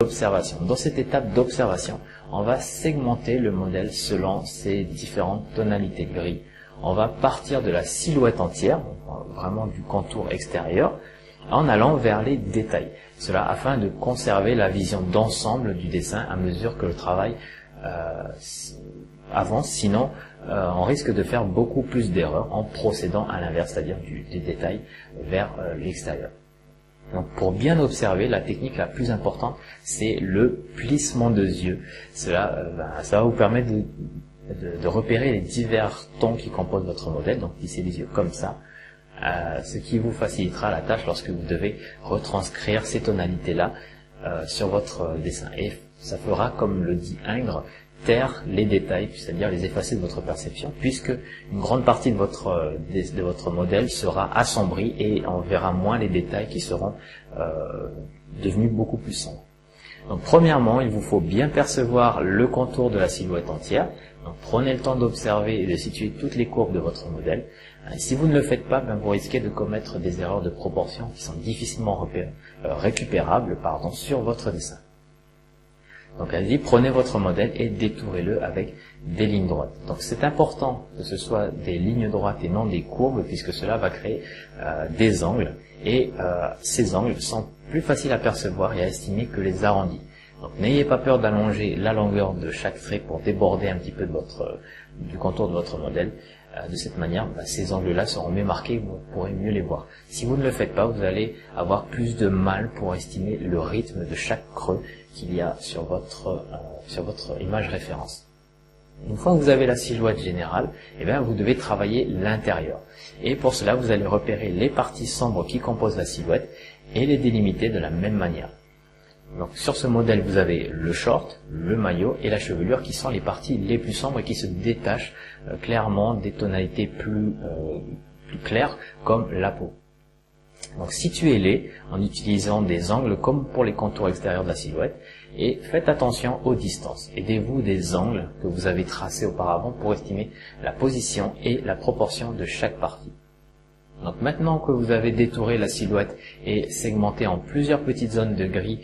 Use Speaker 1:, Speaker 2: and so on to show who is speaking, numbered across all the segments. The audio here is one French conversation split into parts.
Speaker 1: d'observation. Dans cette étape d'observation, on va segmenter le modèle selon ses différentes tonalités de gris. On va partir de la silhouette entière, vraiment du contour extérieur, en allant vers les détails. Cela afin de conserver la vision d'ensemble du dessin à mesure que le travail avance, sinon on risque de faire beaucoup plus d'erreurs en procédant à l'inverse, c'est-à-dire des détails vers l'extérieur. Donc pour bien observer, la technique la plus importante, c'est le plissement de yeux. Ça va vous permettre de repérer les divers tons qui composent votre modèle, donc plisser les yeux comme ça, ce qui vous facilitera la tâche lorsque vous devez retranscrire ces tonalités-là sur votre dessin. Et ça fera, comme le dit Ingres, taire les détails, c'est-à-dire les effacer de votre perception, puisque une grande partie de votre modèle sera assombrie et on verra moins les détails qui seront devenus beaucoup plus sombres. Donc premièrement, il vous faut bien percevoir le contour de la silhouette entière. Donc prenez le temps d'observer et de situer toutes les courbes de votre modèle. Si vous ne le faites pas, vous risquez de commettre des erreurs de proportion qui sont difficilement récupérables sur votre dessin. Donc allez-y, prenez votre modèle et détourez-le avec des lignes droites. Donc c'est important que ce soit des lignes droites et non des courbes, puisque cela va créer des angles, et ces angles sont plus faciles à percevoir et à estimer que les arrondis. Donc n'ayez pas peur d'allonger la longueur de chaque trait pour déborder un petit peu du contour de votre modèle. De cette manière, ces angles-là seront mieux marqués et vous pourrez mieux les voir. Si vous ne le faites pas, vous allez avoir plus de mal pour estimer le rythme de chaque creux qu'il y a sur votre image référence. Une fois que vous avez la silhouette générale, vous devez travailler l'intérieur. Et pour cela, vous allez repérer les parties sombres qui composent la silhouette et les délimiter de la même manière. Donc sur ce modèle, vous avez le short, le maillot et la chevelure qui sont les parties les plus sombres et qui se détachent clairement des tonalités plus claires comme la peau. Donc situez-les en utilisant des angles comme pour les contours extérieurs de la silhouette et faites attention aux distances. Aidez-vous des angles que vous avez tracés auparavant pour estimer la position et la proportion de chaque partie. Donc maintenant que vous avez détouré la silhouette et segmenté en plusieurs petites zones de gris,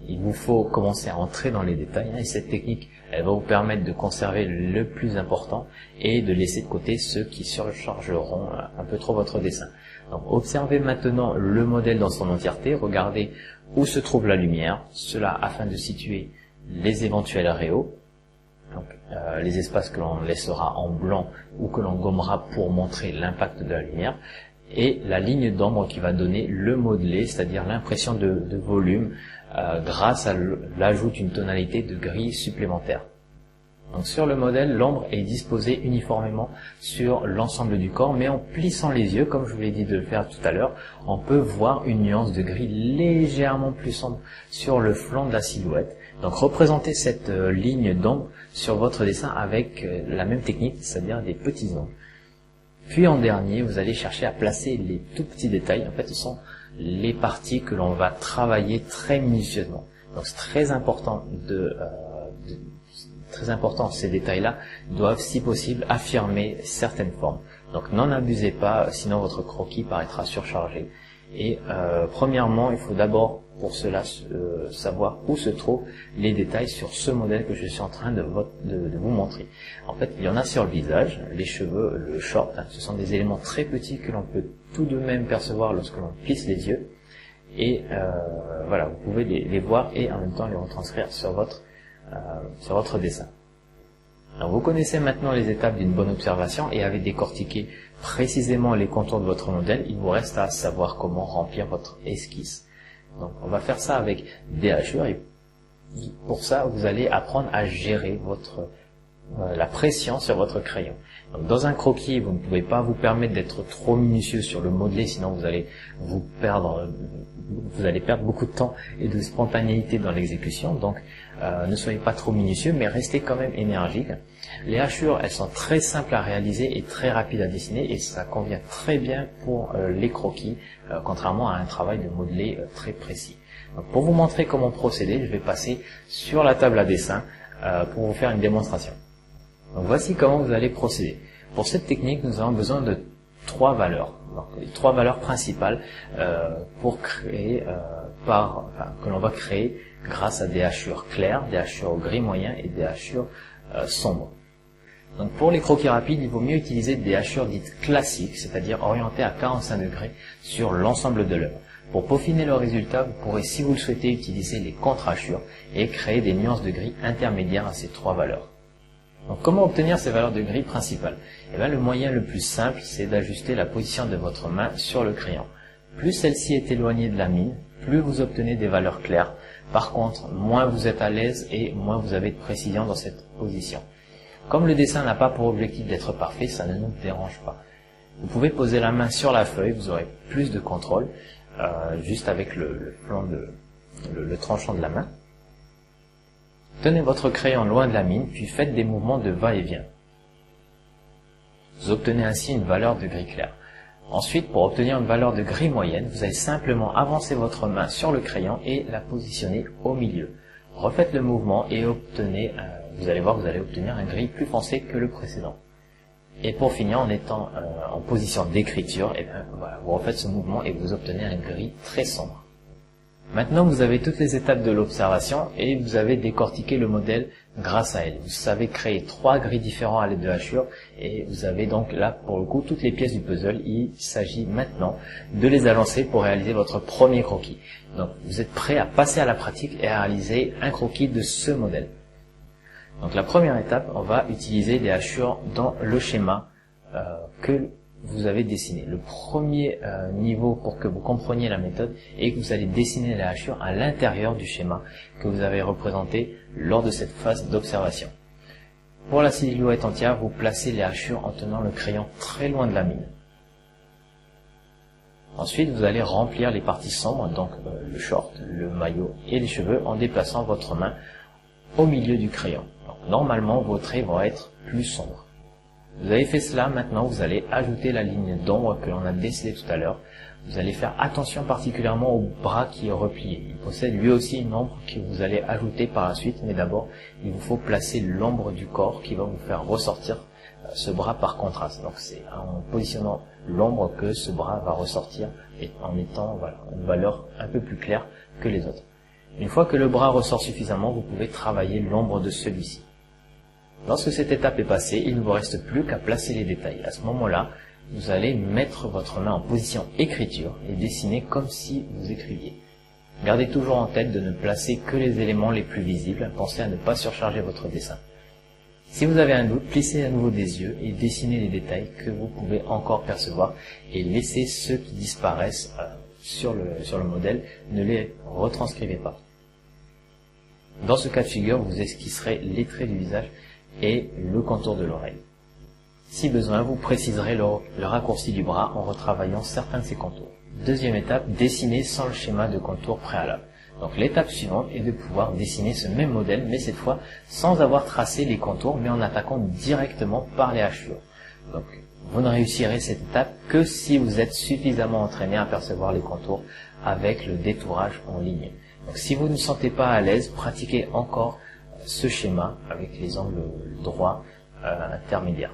Speaker 1: il vous faut commencer à entrer dans les détails, et cette technique elle va vous permettre de conserver le plus important et de laisser de côté ceux qui surchargeront un peu trop votre dessin. Donc observez maintenant le modèle dans son entièreté, regardez où se trouve la lumière, cela afin de situer les éventuels réaux, donc les espaces que l'on laissera en blanc ou que l'on gommera pour montrer l'impact de la lumière, et la ligne d'ombre qui va donner le modelé, c'est-à-dire l'impression de volume grâce à l'ajout d'une tonalité de gris supplémentaire. Donc sur le modèle, l'ombre est disposée uniformément sur l'ensemble du corps, mais en plissant les yeux, comme je vous l'ai dit de le faire tout à l'heure, on peut voir une nuance de gris légèrement plus sombre sur le flanc de la silhouette. Donc représentez cette ligne d'ombre sur votre dessin avec la même technique, c'est-à-dire des petits angles. Puis en dernier, vous allez chercher à placer les tout petits détails. En fait, ce sont les parties que l'on va travailler très minutieusement. Donc c'est très important ces détails-là doivent, si possible, affirmer certaines formes. Donc n'en abusez pas, sinon votre croquis paraîtra surchargé. Et premièrement, il faut d'abord pour cela savoir où se trouvent les détails sur ce modèle que je suis en train de vous montrer. En fait, il y en a sur le visage, les cheveux, le short, ce sont des éléments très petits que l'on peut tout de même percevoir lorsque l'on plisse les yeux. Et voilà, vous pouvez les voir et en même temps les retranscrire sur votre dessin. Alors, vous connaissez maintenant les étapes d'une bonne observation et avez décortiqué précisément les contours de votre modèle. Il vous reste à savoir comment remplir votre esquisse. Donc on va faire ça avec des hachures et pour ça vous allez apprendre à gérer la pression sur votre crayon. Donc, dans un croquis, vous ne pouvez pas vous permettre d'être trop minutieux sur le modelé, sinon vous allez perdre beaucoup de temps et de spontanéité dans l'exécution. Donc ne soyez pas trop minutieux, mais restez quand même énergique. Les hachures, elles sont très simples à réaliser et très rapides à dessiner, et ça convient très bien pour les croquis, contrairement à un travail de modelé très précis. Donc, pour vous montrer comment procéder, je vais passer sur la table à dessin pour vous faire une démonstration. Donc, voici comment vous allez procéder. Pour cette technique, nous avons besoin de 3 valeurs. Donc, les 3 valeurs principales pour créer, que l'on va créer grâce à des hachures claires, des hachures au gris moyen et des hachures sombres. Donc pour les croquis rapides, il vaut mieux utiliser des hachures dites classiques, c'est-à-dire orientées à 45 degrés sur l'ensemble de l'œuvre. Pour peaufiner le résultat, vous pourrez, si vous le souhaitez, utiliser les contre-hachures et créer des nuances de gris intermédiaires à ces trois valeurs. Donc comment obtenir ces valeurs de gris principales? Eh bien, le moyen le plus simple, c'est d'ajuster la position de votre main sur le crayon. Plus celle-ci est éloignée de la mine, plus vous obtenez des valeurs claires. Par contre, moins vous êtes à l'aise et moins vous avez de précision dans cette position. Comme le dessin n'a pas pour objectif d'être parfait, ça ne nous dérange pas. Vous pouvez poser la main sur la feuille, vous aurez plus de contrôle, juste avec le tranchant de la main. Tenez votre crayon loin de la mine, puis faites des mouvements de va-et-vient. Vous obtenez ainsi une valeur de gris clair. Ensuite, pour obtenir une valeur de gris moyenne, vous allez simplement avancer votre main sur le crayon et la positionner au milieu. Refaites le mouvement et vous allez voir, vous allez obtenir un gris plus foncé que le précédent. Et pour finir, en étant en position d'écriture, voilà, vous refaites ce mouvement et vous obtenez un gris très sombre. Maintenant, vous avez toutes les étapes de l'observation et vous avez décortiqué le modèle grâce à elle. Vous savez créer 3 gris différents à l'aide de hachures et vous avez donc là, pour le coup, toutes les pièces du puzzle. Il s'agit maintenant de les avancer pour réaliser votre premier croquis. Donc, vous êtes prêt à passer à la pratique et à réaliser un croquis de ce modèle. Donc, la première étape, on va utiliser des hachures dans le schéma que vous avez dessiné. Le premier niveau pour que vous compreniez la méthode est que vous allez dessiner la hachure à l'intérieur du schéma que vous avez représenté lors de cette phase d'observation. Pour la silhouette entière, vous placez les hachures en tenant le crayon très loin de la mine. Ensuite, vous allez remplir les parties sombres, donc le short, le maillot et les cheveux, en déplaçant votre main au milieu du crayon. Donc, normalement, vos traits vont être plus sombres. Vous avez fait cela, maintenant vous allez ajouter la ligne d'ombre que l'on a dessinée tout à l'heure. Vous allez faire attention particulièrement au bras qui est replié. Il possède lui aussi une ombre que vous allez ajouter par la suite, mais d'abord il vous faut placer l'ombre du corps qui va vous faire ressortir ce bras par contraste. Donc c'est en positionnant l'ombre que ce bras va ressortir et en étant une valeur un peu plus claire que les autres. Une fois que le bras ressort suffisamment, vous pouvez travailler l'ombre de celui-ci. Lorsque cette étape est passée, il ne vous reste plus qu'à placer les détails. À ce moment-là, vous allez mettre votre main en position écriture et dessiner comme si vous écriviez. Gardez toujours en tête de ne placer que les éléments les plus visibles. Pensez à ne pas surcharger votre dessin. Si vous avez un doute, plissez à nouveau des yeux et dessinez les détails que vous pouvez encore percevoir et laissez ceux qui disparaissent sur le modèle, ne les retranscrivez pas. Dans ce cas de figure, vous esquisserez les traits du visage et le contour de l'oreille. Si besoin, vous préciserez le raccourci du bras en retravaillant certains de ses contours. Deuxième étape, dessiner sans le schéma de contour préalable. Donc l'étape suivante est de pouvoir dessiner ce même modèle, mais cette fois sans avoir tracé les contours, mais en attaquant directement par les hachures. Donc vous ne réussirez cette étape que si vous êtes suffisamment entraîné à percevoir les contours avec le détourage en ligne. Donc si vous ne vous sentez pas à l'aise, pratiquez encore ce schéma avec les angles droits intermédiaires.